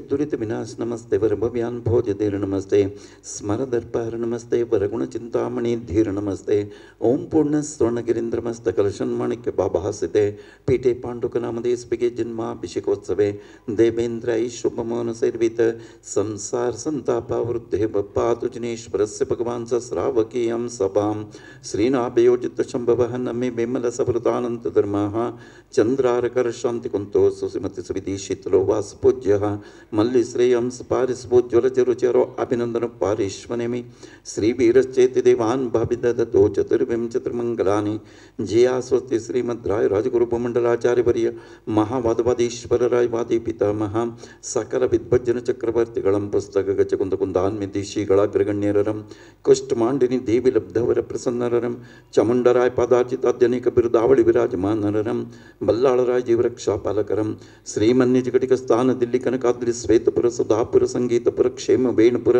दुरित विनाश नमस्ते वर भव्यान भोज धीर नमस्ते स्मरदर्पहर नमस्ते वरगुण चिंतामणि धीर नमस्ते ओम पूर्ण स्वर्णगिरीन्द्र मस्तक कलशन माणिक्य बाभासिते पीठे पांडुक नामदे स्पिगे जन्माभिषेकोत्सवे देवेंद्र शुभमोन सेर्वित संसार संतापावृद्धे पातु जिनेश्वरस्य भगवान् श्रावकीयं सभां श्रीनाभयोजित शंभवः नमे विमल सवृतानंत धर्मः चंद्रारकर शांति कुंतो सुसिमति सुविधि शीतलो वास पूज्य मल्लिश्रेयं पारिस्फोज्वल चरुचरो अभिनंदन पारिश्वनेमि श्रीवीरश्चेति देवान् भाविदधतो चतुर्विंशतिर्मङ्गलानि जया स्वस्ति श्रीमद्राय राजगुरुपमण्डलाचार्यवर्य महावादवादीश्वर रायवादी पितामह सकल विद्वज्जन चक्रवर्तिगळं पुस्तक गजकुंदकुंदान्मितिशीಗಳಾಗ್ರಗಣ್ಯರಂ ಕುಷ್ಠಮಾಂಡಿನಿ ದೇವಿ ಲಬ್ಧವರ ಪ್ರಸನ್ನರಂ ಚಾಮುಂಡರಾಯ ಪಾದಾರ್ಚಿತಾದ್ಯನೇಕ ಬಿರುದಾವಳಿ ವಿರಾಜಮಾನರಂ ಬಲ್ಲಾಳರಾಯ ಜೀವರಕ್ಷಾಪಾಲಕರಂ ಶ್ರೀಮನ್ಯಜಗಟಿಕ ಸ್ಥಾನ ದಿಲ್ಲಿ ಕನಕಾದ್ರಿ ಶ್ವೇತಪುರ ಸುಧಾಪುರ ಸಂಗೀತಪುರ ಕ್ಷೇಮ ವೇಣುಪುರ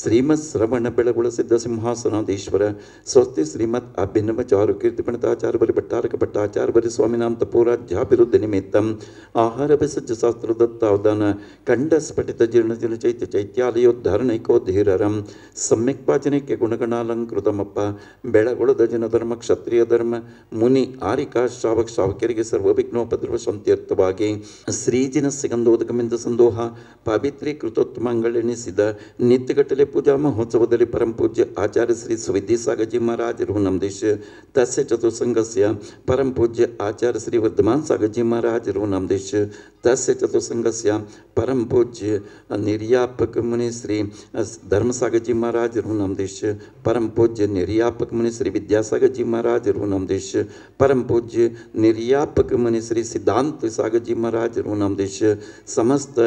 ಶ್ರೀಮತ್ ಶ್ರವಣ ಬೆಳಗುಳ ಸಿದ್ಧ ಸಿಂಹಾಸನಾಧೀಶ್ವರ ಸ್ವಸ್ತಿ ಶ್ರೀಮತ್ ಅಭಿನವ ಚಾರು ಕೀರ್ತಿ ಪಣಿತಾಚಾರ್ಯವರಿ ಭಟ್ಟಾರಕ ಭಟ್ಟಾಚಾರ್ಯವರಿ ಸ್ವಾಮಿನಾಂ ತಪೋರಾಜ್ಯಾಭಿವೃದ್ಧಿ ನಿಮಿತ್ತಂ ಆಹಾರ ವಿಸರ್ಜ ಶಾಸ್ತ್ರ ದತ್ತಾವಧಾನ ಖಂಡ ಸ್ಫಟಿತ ಜೀರ್ಣ ಜನ ಚೈತ್ಯ ಚೈತ್ಯಾಲಯೋದ್ಧಾರಣೈಕೋಧೀರರಂ ಸಮ್ಯಕ್ ವಾಚನಕ್ಕೆ ಗುಣಗಣಾಲಂಕೃತಮಪ್ಪ ಬೆಳಗೊಳದ ಜನ ಧರ್ಮ ಕ್ಷತ್ರಿಯ ಧರ್ಮ ಮುನಿ ಆರಿಕಾ ಶ್ರಾವಕ ಶ್ರಾವಕರಿಗೆ ಸರ್ವ ವಿಘ್ನೋಪದ್ರವ ಶಾಂತ್ಯರ್ಥವಾಗಿ ಶ್ರೀಜಿನ ಸಿಗಂಧೋದಕಮಿಂದ ಸಂದೋಹ ಪಾವಿತ್ರೀಕೃತೋತ್ತಮಗಳೆನಿಸಿದ ನಿತ್ಯಗಟ್ಟಲೆ ಪೂಜಾ ಮಹೋತ್ಸವದಲ್ಲಿ ಪರಂ ಪೂಜ್ಯ ಆಚಾರ್ಯ ಶ್ರೀ ಸುವಿದ್ಯಾ ಸಾಗರ್ಜಿ ಮಹಾರಾಜರು ನಮ್ದೇಶ ತಸ್ಯ ಚತುಸಂಘಸ್ಯ ಪರಂ ಪೂಜ್ಯ ಆಚಾರ್ಯ ಶ್ರೀ ವರ್ಧಮಾನ್ ಸಾಗರ್ಜಿ ಮಹಾರಾಜರು ನಮ್ದೇಶ ತಸ್ಯ ಚತುಸಂಘಸ್ಯ ಪರಂ ಪೂಜ್ಯ ನಿರ್ಯಾಪಕ ಮುನಿ ಶ್ರೀ ಧರ್ಮಸಾಗರ್ಜಿ ಮಹಾರಾಜರು ನಮ್ದೇಶ ಪರಂ ಪೂಜ್ಯ ನಿರ್ಯಾಪಕ ಮುನಿ ಶ್ರೀ ವಿದ್ಯಾಸಾಗರ್ಜಿ ಮಹಾರಾಜರು ನಮ್ದೇಶ ಪರಂ ಪೂಜ್ಯ ನಿರ್ಯಾಪಕ ಮುನಿ ಶ್ರೀ ಸಿದ್ಧಾಂತ ಸಾಗರ್ಜಿ ಮಹಾರಾಜರು ನಮ್ದೇಶ ಸಮಸ್ತ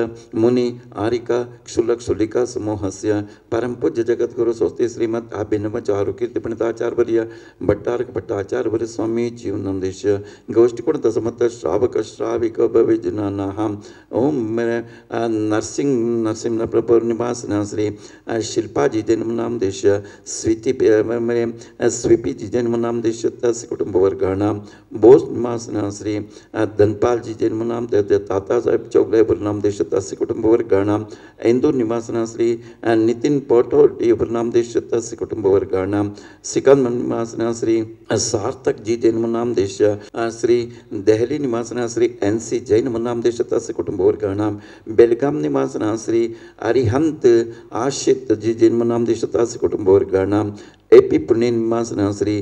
ಮುನಿ ಆರಿಕಾ ಕ್ಷುಲ್ಲಕ ಕ್ಷುಲ್ಲಿಕಾ ಸಮೂಹಸ್ಯ ಪರಂ ಪೂಜ್ಯ ಜಗದ್ಗುರು ಸ್ವಸ್ತಿ ಶ್ರೀಮದ್ ಅಭಿನವ ಚಾರು ಕೀರ್ತಿ ಪಣಿತಾಚಾರ್ಯವರ್ಯ ಭಟ್ಟಾರಕ ಭಟ್ಟಾಚಾರ್ಯವರಿ ಸ್ವಾಮೀಜಿ ನಮ್ದೇಶ ಗೋಷ್ಠಿಕುಣ ದಸಮತ ಶ್ರಾವಕ ಶ್ರಾವಿಕ ಭವಿಜನಾನಃ ಓಂ नरसिंह प्रभु निवासना श्री शिल्पा जी जन्म नाम देश स्वीपी जी जन्म नाम देश तस्य कुटुंब वर्गाणा बोस निवासना श्री धनपाल जी जन्म नाम ताता साहेब चौगले नाम देश तस्य कुटुंब वर्गाणा इंदूर निवासना श्री नितिन पटोडी नाम देश तस्य कुटुंब वर्गाणा सिकंद निवासना श्री सार्थक जी जन्म नाम देश श्री दहली निवासना श्री NC जैन नाम देश तस्य कुटुंब वर्गाणा बेलगाम निवासना श्री अरिहंत आशित जी जन्म नाम देशतास्य कुटुंब वर्गाणा AP पुणे निवासना श्री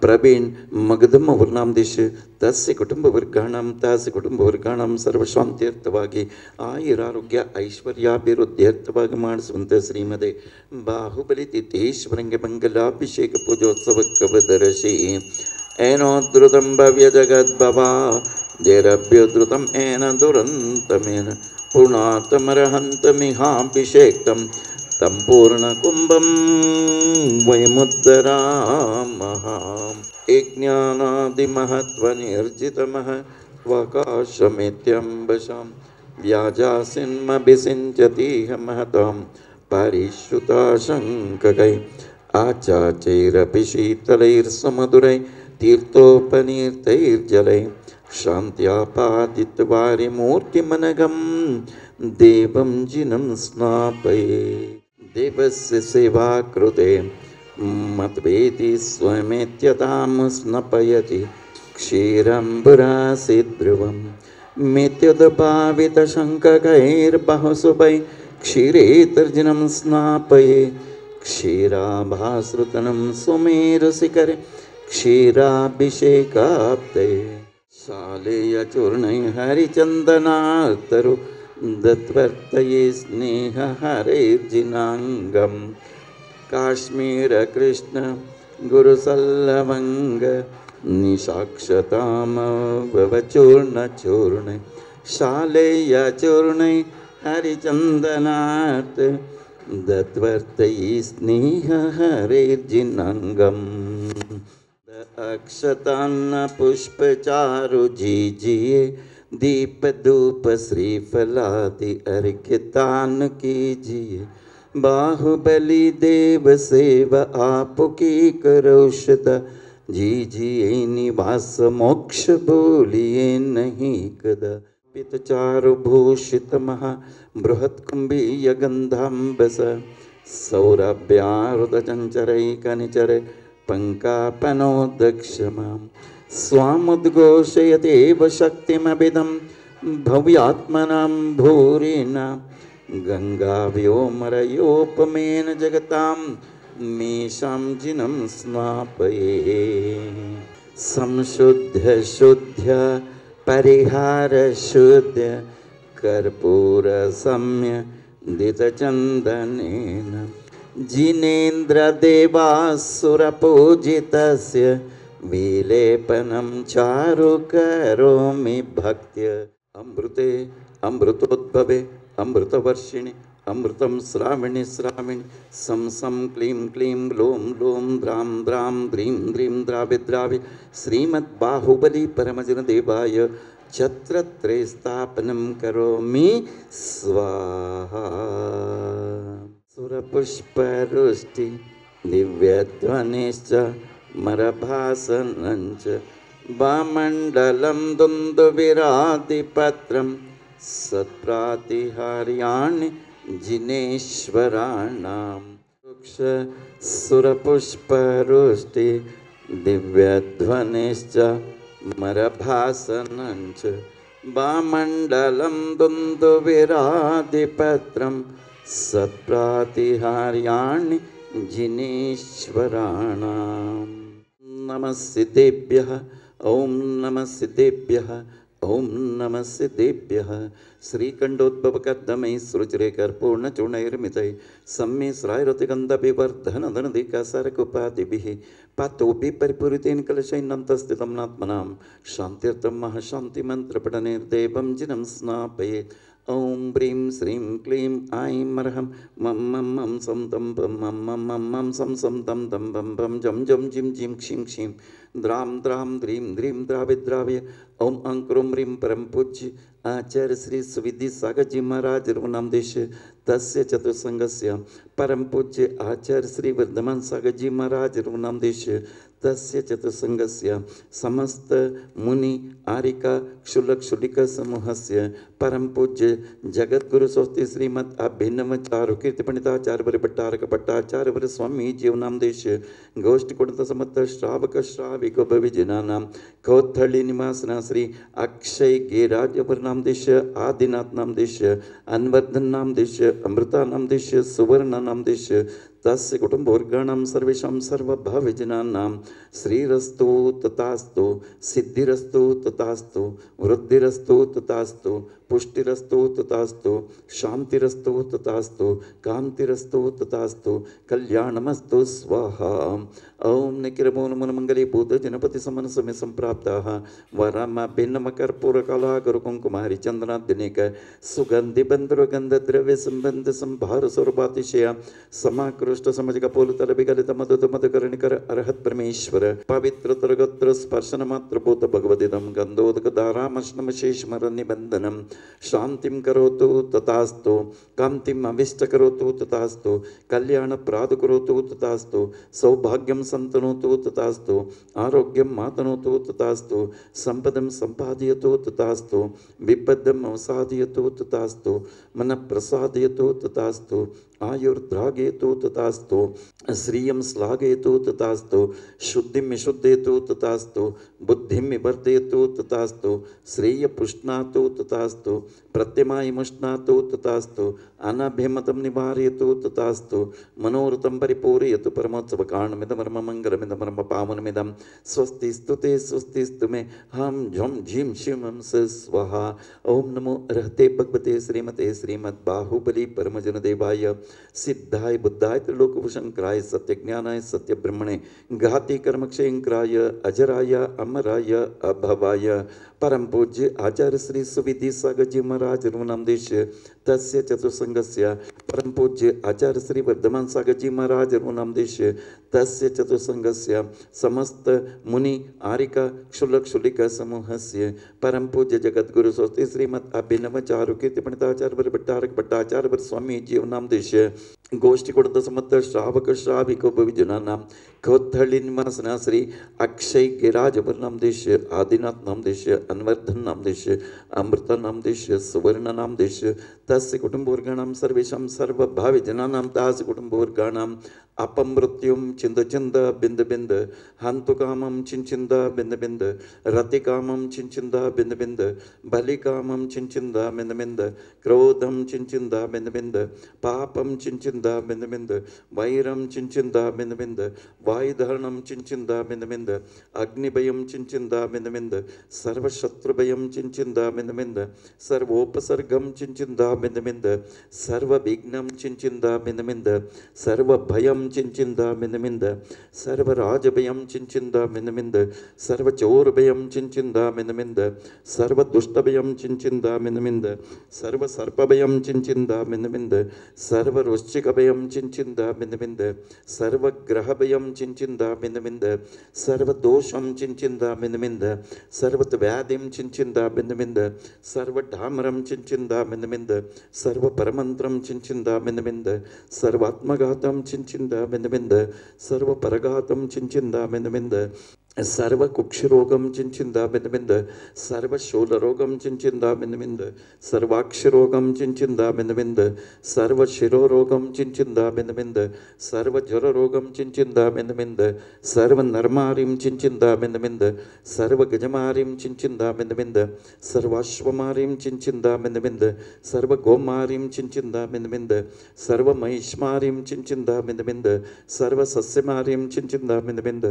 प्रवीण मगधम वर्णाम देश तस्य कुटुंब वर्गाणां तस्य कुटुंब वर्गाणां सर्वशांत्यर्थವಾಗಿ ಆಯುರಾರೋಗ್ಯ ಐಶ್ವರ್ಯಾಭಿವೃದ್ಧ್ಯರ್ಥವಾಗಿ ಮಾಡಿಸುವಂತ ಶ್ರೀಮದೆ ಬಾಹುಬಲಿ ತೀರ್ಥೇಶ್ವರಂಗೆ ಮಂಗಲಾಭಿಷೇಕ ಪೂಜೋತ್ಸವಕ್ಕವದರ್ಶಿ ಏನೋದ್ರುತಂ ಭವ್ಯ ಜಗದ್ಭವಾ ದೇರಭ್ಯೋದ್ರುತಂ ಏನ ದುರಂತಮೇನ ಪೂರ್ಣಾತಮರ್ಹಂತಮಿಹಾಭಿಷೇಕ್ತಂ तं पूर्णकुम्भं वयमुद्धरामः ज्ञानादिमहत्त्वनिर्जितमः वकाशमेत्यम्बशां व्याजासिन्मभिषिञ्चतीह महतां परिश्रुताशङ्ककै आचाचैरपि शीतलैर्सुमधुरै तीर्थोपनीर्तैर्जलै शान्त्यापादितवारिमूर्तिमनघं देवं जिनं स्नापये देवस्य सेवा कृते मत्वेति स्वमेत्यतां स्नपयति क्षीरम्बुरासीद्ध्रुवं मित्युदभावितशङ्ककैर्बहुशुभै क्षीरेतर्जनं स्नापये क्षीराभासृतनं सुमेरुशिखरे क्षीराभिषेकाप्ते शालेयचूर्णै हरिचन्दनार्तरु दत्वर्तये स्नेहहरैर्जिनाङ्गं काश्मीरकृष्ण गुरुसल्लवङ्ग निशाक्षतामवचूर्णचूर्णे शालेयचूर्णे हरिचन्दनात् दत्वर्तये स्नेहहरैर्जिनाङ्गम् अक्षतान्न पुष्पचारु जीजिए दीप धूप श्रीफलादि अर्घ्यदान कीजिए बाहुबली देव सेव आपकी करौषध जीजिए निवास मोक्ष भूलिए नहीं कदा पितचारुभूषितमः बृहत्कुम्भीयगन्धाम्बस सौरभ्याहृतचञ्चरैकनिचर पङ्कापनोदक्षमां स्वामुद्घोषयतेव शक्तिमभिदं भव्यात्मनां भूरिणां गङ्गाव्योमरयोपमेन जगतां मीशां जिनं स्नापये संशुद्ध शुद्ध परिहार शुद्ध कर्पूर सम्य दितचन्दनेन जिनेन्द्रदेवासुरपूजितस्य विलेपनं चारु करोमि भक्त्या अमृते अमृतोद्भवे अमृतवर्षिणि अमृतं श्रावणि श्रावणि सं सं क्लीं क्लीं लों लों द्रां द्रां द्रीं द्रीं द्रावि द्रावि श्रीमद्बाहुबली परमजनदेवाय छत्रत्रे स्थापनं करोमि स्वाहा सुरपुष्परुष्टि दिव्यध्वनिश्च मरभासनञ्च वामण्डलं दुन्दुभिरादिपत्रं सत्प्रातिहार्याणि जिनेश्वराणां वृक्ष सुरपुष्परुष्टि दिव्यध्वनिश्च मरभासनञ्च वामण्डलं दुन्दुभिरादिपत्रं सत्प्रातिहार्याणि जिनेश्वराणां नमः सिद्धेभ्यः ॐ नमः सिद्धेभ्यः ॐ नमः सिद्धेभ्यः श्रीकण्ठोद्भवकर्दमै सृजरेकर्पूर्णचूर्णैर्मितैः सम्यस्रायरतिगन्धविवर्धनधनधिकासरकुपादिभिः पातोऽपि परिपूरितेन कलशैनन्तस्थितं नात्मनां शान्त्यर्थं महाशान्तिमन्त्रपठनेर्देवं जिनं स्नापयेत् ॐ ब्रीं श्रीं क्लीं ऐं मर्हं मं मं मं सं तं पं मं मं मं मं सं सं तं तं पं पं जं जं जिं जिं क्षीं क्षीं द्रां द्रां द्रीं द्रीं द्रावि द्रावय ॐ अंक्रों ह्रीं परम पूज्य आचार्य श्री सुविधि सागरजी महाराज नाम देश तस्य चतुर्संगस्य परम पूज्य आचार्य श्री वर्धमान सागरजी महाराज नाम देश तस्य चतुर्संगस्य समस्त मुनि आरिका क्षुलक क्षुलिक समूहस्य परम पूज्य जगद्गुरु स्वस्ति श्रीमद अभिनव चारु कीर्ति पंडिताचार्य भट्टारक भट्टाचार्य स्वामी जीवनाम देश गोष्ठ कुंड समर्थ श्रावक श्राविक भविजनानां कौथली निवासना श्री अक्षय गेराज नाम देश आदिनाथ नाम देश अनवर्धन नाम देश अमृता नाम देश सुवर्ण नाम देश तस्य कुटुंबवर्गाणां सर्वेषां सर्वभावजनानां श्रीरस्तु तथास्तु सिद्धिरस्तु तथास्तु वृद्धिरस्तु तथास्तु पुष्टिरस्तु तथास्तु शांतिरस्तु तथास्तु कांतिरस्तु तथास्तु कल्याणमस्तु स्वाहा ओम निखिलमूलमूलमंगली भूत जनपति समन समय संप्राप्ताः वरम भिन्नम कर्पूर कला गुरुकुंकुमारि चंदनादिनेक सुगंधि बंधुगंध द्रव्य संबंध संभार स्वरूपातिशय समाकृष्ट समझ कपोल तल विगलित मधुत मधुकरणिकर अरहत परमेश्वर पवित्र तरगोत्र स्पर्शन मात्र भूत भगवदिदं गंधोदक धारामश्नम शेषमर निबंधनम शांतिं करोतु तथास्तु कांतिम अविष्ट करोतु तथास्तु कल्याण प्राद करोतु तथास्तु सौभाग्यं संतनोतु तथास्तु आरोग्यं मातनोतु तथास्तु संपदं संपादयतु तथास्तु विपदम् अवसादयतु तथास्तु मन प्रसादयतु तथास्तु आयुर्द्रागयतु तथास्तु श्रियं श्लाघयतु तथास्तु शुद्धिं विशुद्धयतु तथास्तु बुद्धिं विवर्धयतु तथास्तु श्रेय पुष्णातु तथास्तु प्रत्यमायमुष्णातु तथास्तु अनभिमतं निवारयतु तथास्तु मनोरथं परिपूरयतु परमोत्सवकारणमिदमर्म मङ्गलमिदमर्म पावनमिदं स्वस्ति स्तुते स्वस्ति स्तुमे हम झं झीं शिवं स्वाहा ओम नमो रहते भगवते श्रीमते श्रीमद्बाहुबली परमजनदेवाय सिद्धाय बुद्धाय त्रिलोकभूषणकाय सत्यज्ञानाय सत्यब्रह्मणे घाति कर्मक्षयंकराय अजराय अमराय अभवाय परम पूज्य आचार्य श्री सुविधि सागरजी महाराज नाम देश तस्य चतुर्संगस्य परम पूज्य आचार्य श्री वर्धमान सागरजी महाराज नाम देश तस्य चतुर्संगस्य समस्त मुनि आरिका क्षुलक क्षुलिक समूहस्य परम पूज्य जगद्गुरु स्वस्ति श्रीमद अभिनव चारु कीर्ति पंडिताचार्य भट्टारक भट्टाचार्य स्वामी जीव नाम देश गोष्ठी कुटुंब समर्थ श्रावक श्राविको भविजनानां कोथळी निवासना श्री अक्षय गिराजवर नामदेश, आदिनाथ नामदेश, अन्वर्धन नामदेश, अमृता नामदेश, सुवर्ण नामदेश, तस्य कुटुंबवर्गाणां सर्वेषां सर्वभाविजनानां तास्य कुटुंबवर्गाणां अपमृत्युं चिन्द चिन्द बिन्द बिन्द, हन्तुकामं चिन्चिन्द बिन्द बिन्द, रतिकामं चिन्चिन्द बिन्द बिन्द, बलिकामं चिन्चिन्द बिन्द बिन्द, क्रोधं चिन्चिन्द बिन्द बिन्द, पापं चिन्चिन्द बिन्द बिन्द, वैरं चिन्चिन्द बिन्द बिन्द, वायुधारणं चिन्चिन्द बिन्द बिन्द, अग्निभयं चिन्चिन्द बिन्द बिन्द, सर्वशत्रुभयं चिन्चिन्द बिन्द बिन्द, सर्वोपसर्गं चिन्चिन्द बिन्द बिन्द, सर्वविघ्नं चिन्चिन्द बिन्द बिन्द, सर्वभयं चिन्चिन्द बिन्द बिन्द, सर्वराजभयं चिन्चिन्द बिन्द बिन्द, सर्वचोरभयं चिन्चिन्द बिन्द बिन्द, सर्वदुष्टभयं चिन्चिन्द बिन्द बिन्द, सर्वसर्पभयं चिन्चिन्द बिन्द बिन्द, सर्ववृश्चिकभयं चिन्चिन्द बिन्द बिन्द, सर्वग्रहभयं चिन्चिन्द बिन्द बिन्द, सर्वदोषं चिन्चिन्द बिन्द बिन्द, सर्वव्याधिं चिन्चिन्द बिन्द बिन्द, सर्वडामरं चिन्चिन्द बिन्द बिन्द, सर्वपरमन्त्रं चिन्चिन्द बिन्द बिन्द, सर्वात्मघातं चिन्चिन्द बिन्द बिन्द, सर्वपरघातं चिन्चिन्द बिन्द बिन्द, सर्वकुक्षरोगं चिन्चिन्द बिन्द बिन्द, सर्वशूलरोगं चिन्चिन्द बिन्द बिन्द, सर्वाक्षरोगं चिन्चिन्द बिन्द बिन्द, सर्वशिरोरोगं चिन्चिन्द बिन्द बिन्द, सर्वज्वररोगं चिन्चिन्द बिन्द बिन्द, सर्वनर्मारिं चिन्चिन्द बिन्द बिन्द, सर्वगजमारिं चिन्चिन्द बिन्द बिन्द, सर्वाश्वमारिं चिन्चिन्द बिन्द बिन्द, सर्वगोमारिं चिन्चिन्द बिन्द बिन्द, सर्वमहिष्मारिं चिन्चिन्द बिन्द बिन्द, सर्वसस्यमारिं चिन्चिन्द बिन्द बिन्द,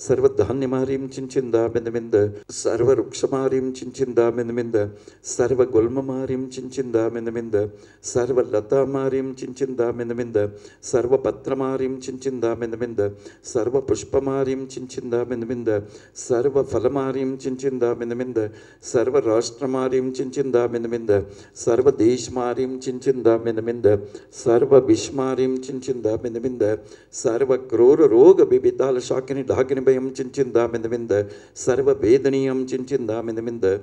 सर्वधान्यमारिं चिन्चिन्द बिन्द बिन्द, सर्ववृक्षमारिं चिन्चिन्द बिन्द बिन्द, सर्वगुल्ममारिं चिन्चिन्द बिन्द बिन्द, सर्वलतामारिं चिन्चिन्द बिन्द बिन्द, सर्वपत्रमारिं चिन्चिन्द बिन्द बिन्द, सर्वपुष्पमारिं चिन्चिन्द बिन्द बिन्द, सर्वफलमारिं चिन्चिन्द बिन्द बिन्द, सर्वराष्ट्रमारिं चिन्चिन्द बिन्द बिन्द, सर्वदेशमारिं चिन्चिन्द बिन्द बिन्द, सर्वविष्मारिं चिन्चिन्द बिन्द बिन्द, सर्वक्रूररोगविवितालशाकिनि ढाकिनिभयं चिन्चिन्द बिन्द बिन्द, सर्ववेदनीयं चिन्चिन्द बिन्द बिन्द,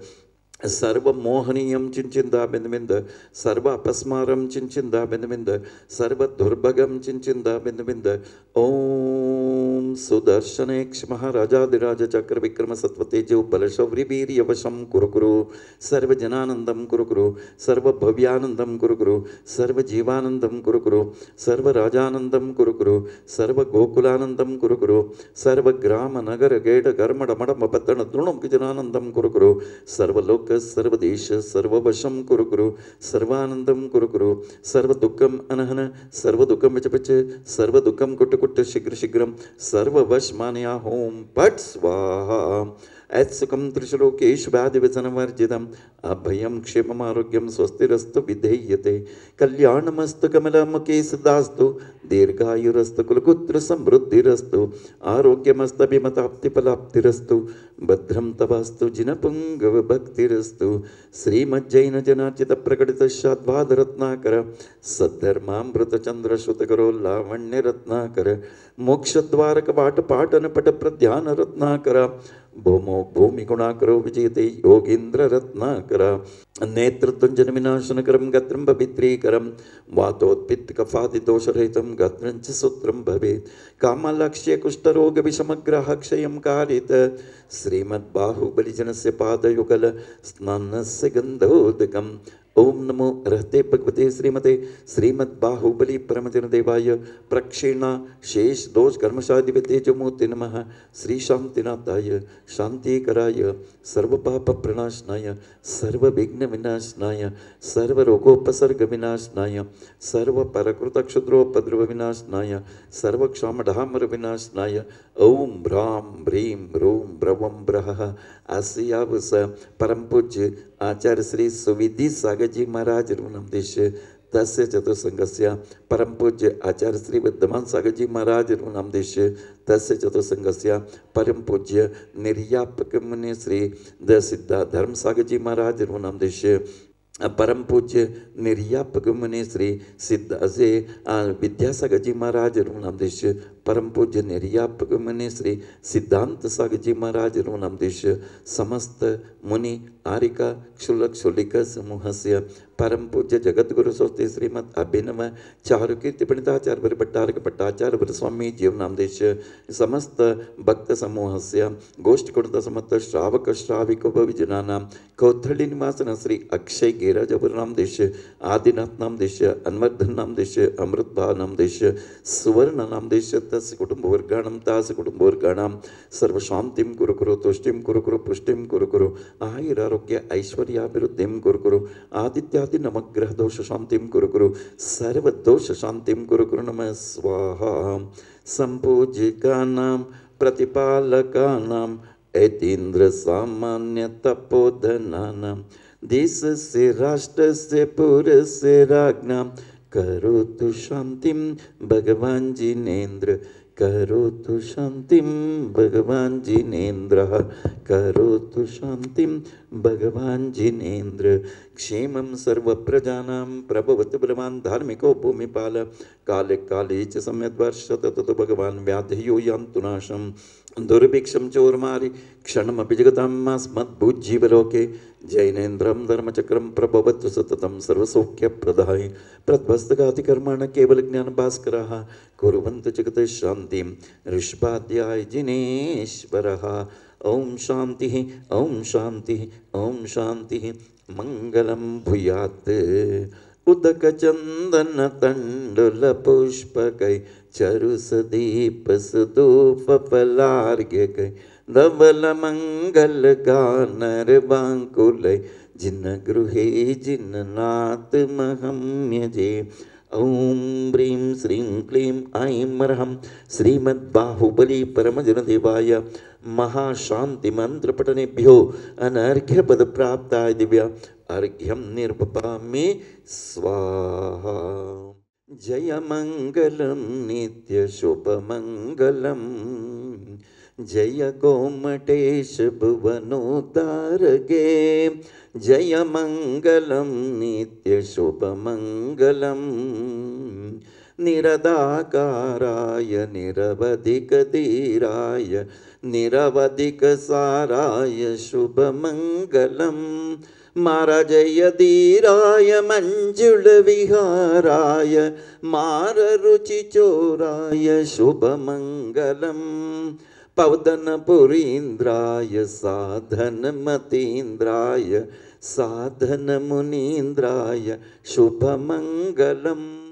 सर्वमोहनीयं चिन्चिन्द बिन्द बिन्द, सर्व अपस्मारं चिन्चिन्द बिन्द बिन्द, सर्वदुर्भगं चिन्चिन्द बिन्द बिन्द। ओम सुदर्शने महाराजाधिराज चक्र विक्रम सत्वतेजो बलशौर्यवीर्यवशं कुरु कुरु, सर्वजनानन्दं कुरु कुरु, सर्वभव्यानन्दं कुरु कुरु, सर्वजीवानन्दं कुरु कुरु, सर्वराजानन्दं कुरु कुरु, सर्वगोकुलानन्दं कुरु कुरु, सर्वग्राम नगर गेड कर्मड मडम पत्तन तृणं किजनानन्दं कुरु कुरु, सर्वलोक सर्वदेश सर्ववशं कुरु कुरु, सर्वानन्दं कुरु कुरु, सर्वदुःखम् अनहन सर्वदुःखं विच विच, सर्वदुःखं कुट कुट शीघ्र शीघ्रं, सर्ववशमानया होम पट स्वाहा। ऐत्सुखं त्रिशलोकेषु व्याधिव्यसनवर्जितम् अभयं क्षेममारोग्यं स्वस्तिरस्तु विधेयते, कल्याणमस्तु कमलमुखे सदास्तु, दीर्घायुरस्तु कुलपुत्र समृद्धिरस्तु, आरोग्यमस्तभिमताप्तिफलाप्तिरस्तु, भद्रं तवास्तु जिनपुङ्गव भक्तिरस्तु। श्रीमज्जैन जनार्चित प्रकटित शाद्वादरत्नाकर, सद्धर्मामृतचन्द्रश्रुतकरो लावण्यरत्नाकर, मोक्षद्वारकवाटपाटनपट प्रध्यान रत्नाकर, भौमो भूमि गुणाकरो विजयते योगींद्र रत्नाकर, नेत्रत्वंजन विनाशनकरं गत्रं पवित्रीकरं, वातोत्पित्त कफादि दोषरहितं गत्रं च सूत्रं भवेत्, कामालक्ष्य कुष्ठरोग विषमग्रह क्षयं कारित, श्रीमद्बाहुबलिजनस्य पादयुगल स्नानस्य गन्धोदकम्। ओम नमो रहते भगवते श्रीमते श्रीमद्बाहुबली परमजन देवाय प्रक्षेणा शेष दोष कर्मशाधिपतेजमूर्ति नमः। श्री शांतिनाथाय शांतिकराय सर्वपाप प्रणाशनाय सर्वविघ्न विनाशनाय सर्वरोगोपसर्ग विनाशनाय सर्वपरकृतक्षुद्रोपद्रव विनाशनाय सर्वक्षामढामर विनाशनाय ओम ह्रां ह्रीं ह्रूं ब्रवं ब्रहः आस्यावस परम पूज्य आचार्य श्री सुविधि सागर जी महाराज रुणमदेश तस्य चतुसंगस्य परम पूज्य आचार्य श्री विद्यमान सागर जी महाराज रुणमदेश तस्य चतुसंगस्य परम पूज्य निर्यापक मुनि श्री द सिद्धा धर्म सागर जी महाराज रुणमदेश परम पूज्य निर्यापक मुनि श्री सिद्ध असे विद्यासागर जी महाराज रुणमदेश परम पूज्य निर्यापक मुनि श्री सिद्धांत सागर जी महाराज नामदेश समस्त मुनि आरिका क्षुल्लक क्षुल्लिक समूहस्य परम पूज्य जगद्गुरु स्वस्ति श्रीमद अभिनव चारुकीर्ति पंडिताचार्य भट्टारक भट्टाचार्य स्वामी जीव नामदेश समस्त भक्त समूहस्य गोष्ठकुंड समस्त श्रावक श्राविको भविजनानां कौथली निवासन श्री अक्षय गिरिराज नामदेश आदिनाथ नामदेश अन्वर्धन नामदेश अमृतभा नामदेश सुवर्ण नामदेश तस्य कुटुंबवर्गाणां तास्य कुटुंबवर्गाणां सर्वशांतिं कुरु कुरु तुष्टिं कुरु कुरु पुष्टिं कुरु कुरु आयुरारोग्य ऐश्वर्याभिवृद्धिं कुरु कुरु आदित्यादि नवग्रह दोष शांतिं कुरु कुरु सर्वदोष शांतिं कुरु कुरु नमः स्वाहा संपूजिकानां प्रतिपालकानां ऐतीन्द्र सामान्य तपोधनानां देश से राष्ट्र से पुर से राज्ञां करोतु शांतिं भगवान जिनेन्द्र करोतु शांतिं भगवान जिनेन्द्र करोतु शांतिं भगवान जिनेन्द्र क्षेमं सर्वप्रजानां प्रभवतु ब्रह्मान् धार्मिको भूमिपाल काले काले च सम्यद्वर्षत ततो भगवान् व्याधयो यान्तु नाशम् दुर्भिक्षं चोर्मारि क्षणमपि जगतामस्मद्भुज्जीवलोके जैनेन्द्रं धर्मचक्रं प्रभवतु सततं सर्वसौख्यप्रदाय प्रध्वस्तगातिकर्माण केवलज्ञानभास्करः कुर्वन्तु जगतः शान्तिं ऋषभाध्याय जिनेश्वरः ओम शांति ओम शांति ओम शांति मंगलम भूयात् उदक चंदन तंडुल पुष्पकै चरुसदीप सुधूप फलार्घ्यकै धवल मंगल गानर बांकुलै जिन गृहे जिन्नाथ महम्यजे ओम ब्रीं श्रीं क्लीं ऐं मरहं श्रीमद्बाहुबली परमजनदेवाय महाशांति मंत्र पठनेभ्यो अनर्घ्य पद प्राप्ताय दिव्या अर्घ्यम निर्पपामि स्वाहा जय मंगलम नित्य शुभ मंगलम जय गोमटेश भुवनोद्धारगे जय मंगलम नित्य शुभ मंगलम निरदाकाराय निरवधिक धीराय निरवधिक साराय शुभ मंगलम मारा जय धीराय मंजुल विहाराय मार रुचि चोराय शुभ मंगलम पवदन पुरीन्द्राय साधन मतीन्द्राय साधन मुनीन्द्राय शुभ मंगलम।